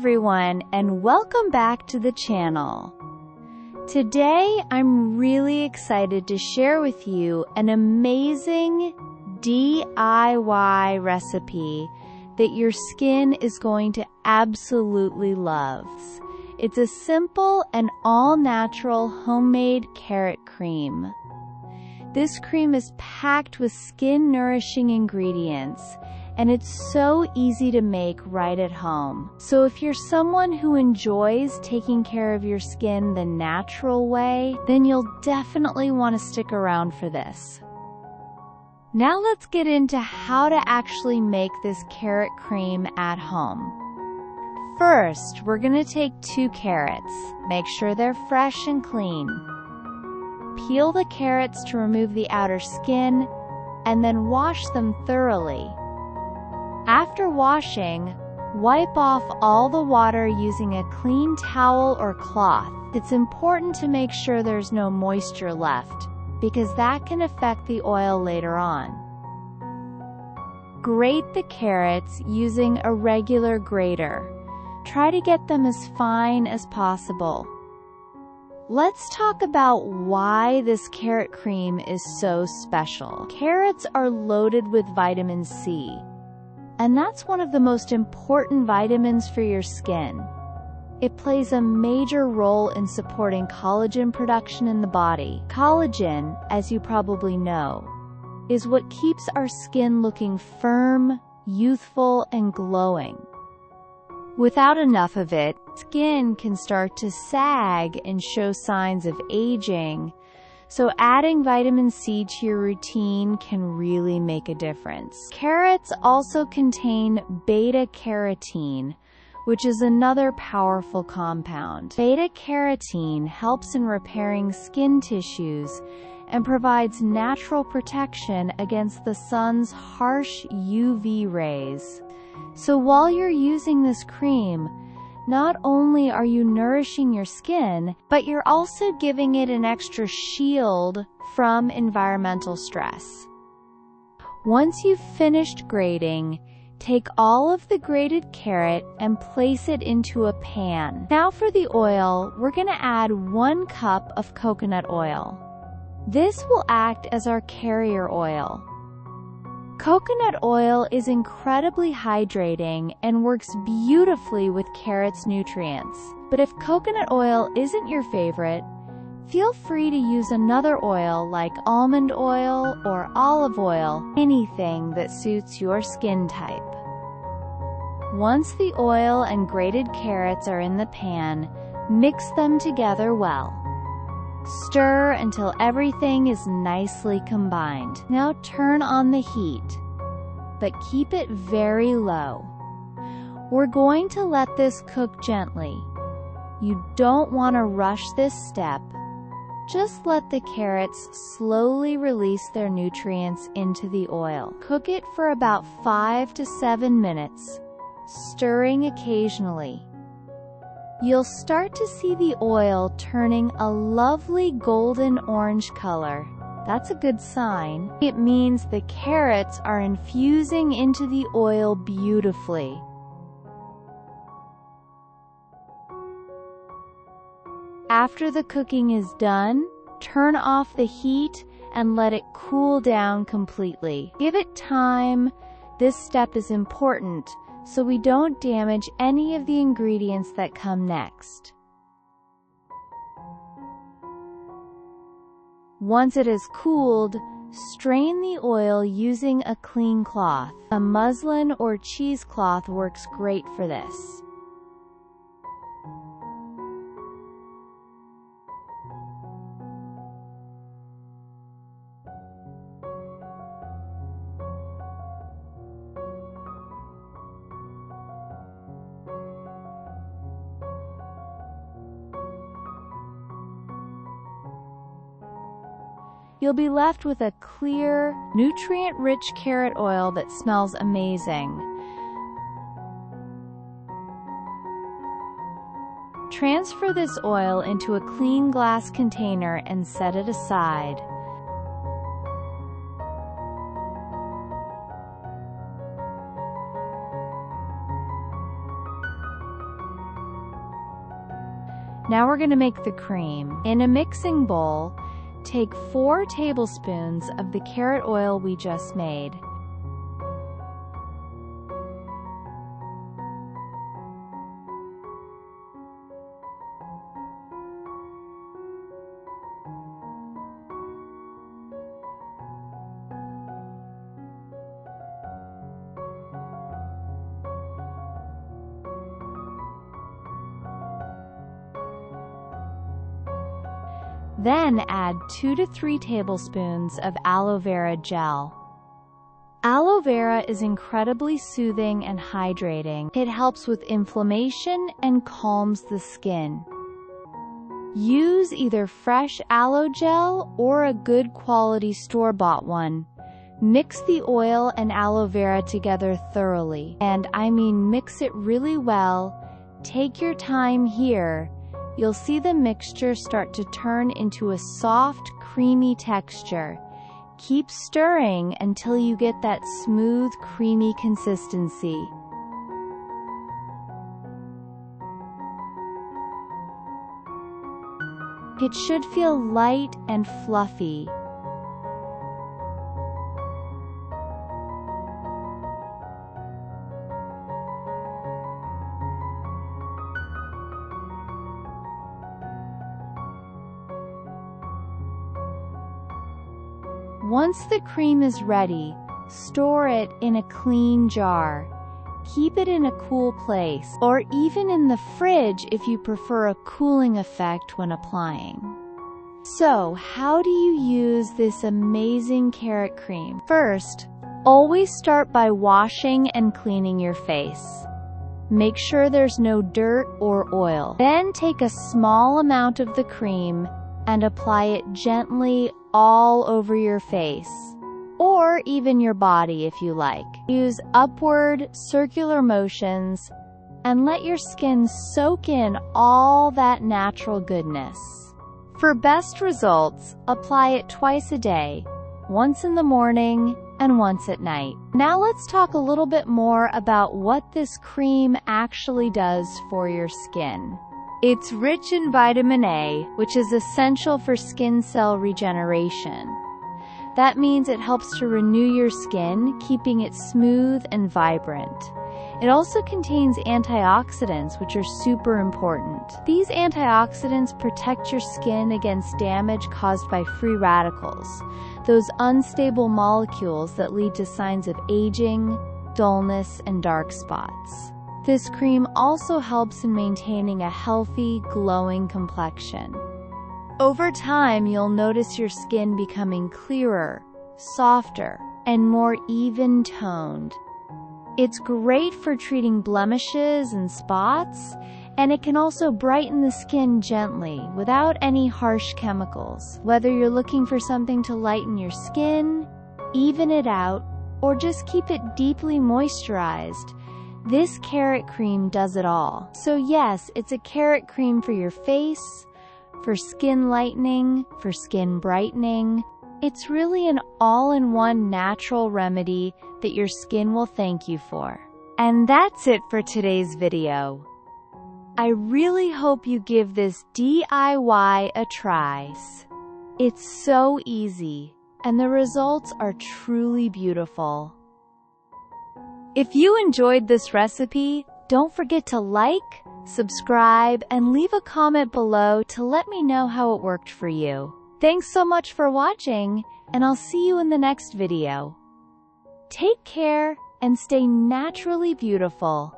everyone, and welcome back to the channel. Today, I'm really excited to share with you an amazing DIY recipe that your skin is going to absolutely love. It's a simple and all-natural homemade carrot cream. This cream is packed with skin-nourishing ingredients, and it's so easy to make right at home. So if you're someone who enjoys taking care of your skin the natural way, then you'll definitely want to stick around for this. Now let's get into how to actually make this carrot cream at home. First, we're going to take 2 carrots. Make sure they're fresh and clean. Peel the carrots to remove the outer skin, and then wash them thoroughly. After washing, wipe off all the water using a clean towel or cloth. It's important to make sure there's no moisture left, because that can affect the oil later on. Grate the carrots using a regular grater. Try to get them as fine as possible. Let's talk about why this carrot cream is so special. Carrots are loaded with vitamin C, and that's one of the most important vitamins for your skin. It plays a major role in supporting collagen production in the body. Collagen, as you probably know, is what keeps our skin looking firm, youthful, and glowing. Without enough of it, skin can start to sag and show signs of aging, so adding vitamin C to your routine can really make a difference. Carrots also contain beta-carotene, which is another powerful compound. Beta-carotene helps in repairing skin tissues and provides natural protection against the sun's harsh UV rays. So while you're using this cream, not only are you nourishing your skin, but you're also giving it an extra shield from environmental stress. Once you've finished grating, take all of the grated carrot and place it into a pan. Now for the oil, we're going to add 1 cup of coconut oil. This will act as our carrier oil. Coconut oil is incredibly hydrating and works beautifully with carrots' nutrients. But if coconut oil isn't your favorite, feel free to use another oil like almond oil or olive oil, anything that suits your skin type. Once the oil and grated carrots are in the pan, mix them together well. Stir until everything is nicely combined. Now turn on the heat, but keep it very low. We're going to let this cook gently. You don't want to rush this step. Just let the carrots slowly release their nutrients into the oil. Cook it for about 5 to 7 minutes, stirring occasionally. You'll start to see the oil turning a lovely golden orange color. That's a good sign. It means the carrots are infusing into the oil beautifully. After the cooking is done, turn off the heat and let it cool down completely. Give it time. This step is important, so we don't damage any of the ingredients that come next. Once it is cooled, strain the oil using a clean cloth. A muslin or cheesecloth works great for this. You'll be left with a clear, nutrient-rich carrot oil that smells amazing. Transfer this oil into a clean glass container and set it aside. Now we're going to make the cream. In a mixing bowl, take 4 tablespoons of the carrot oil we just made. Then add 2 to 3 tablespoons of aloe vera gel. Aloe vera is incredibly soothing and hydrating. It helps with inflammation and calms the skin. Use either fresh aloe gel or a good quality store-bought one. Mix the oil and aloe vera together thoroughly, and I mean mix it really well. Take your time here. You'll see the mixture start to turn into a soft, creamy texture. Keep stirring until you get that smooth, creamy consistency. It should feel light and fluffy. Once the cream is ready, store it in a clean jar. Keep it in a cool place, or even in the fridge if you prefer a cooling effect when applying. So, how do you use this amazing carrot cream? First, always start by washing and cleaning your face. Make sure there's no dirt or oil. Then take a small amount of the cream and apply it gently all over your face, or even your body if you like. Use upward, circular motions and let your skin soak in all that natural goodness. For best results, apply it twice a day, once in the morning and once at night. Now let's talk a little bit more about what this cream actually does for your skin. It's rich in vitamin A, which is essential for skin cell regeneration. That means it helps to renew your skin, keeping it smooth and vibrant. It also contains antioxidants, which are super important. These antioxidants protect your skin against damage caused by free radicals, those unstable molecules that lead to signs of aging, dullness, and dark spots. This cream also helps in maintaining a healthy, glowing complexion. Over time, you'll notice your skin becoming clearer, softer, and more even-toned. It's great for treating blemishes and spots, and it can also brighten the skin gently without any harsh chemicals. Whether you're looking for something to lighten your skin, even it out, or just keep it deeply moisturized, this carrot cream does it all. So yes, it's a carrot cream for your face, for skin lightening, for skin brightening. It's really an all-in-one natural remedy that your skin will thank you for. And that's it for today's video. I really hope you give this DIY a try. It's so easy, and the results are truly beautiful. If you enjoyed this recipe, don't forget to like, subscribe, and leave a comment below to let me know how it worked for you. Thanks so much for watching, and I'll see you in the next video. Take care and stay naturally beautiful.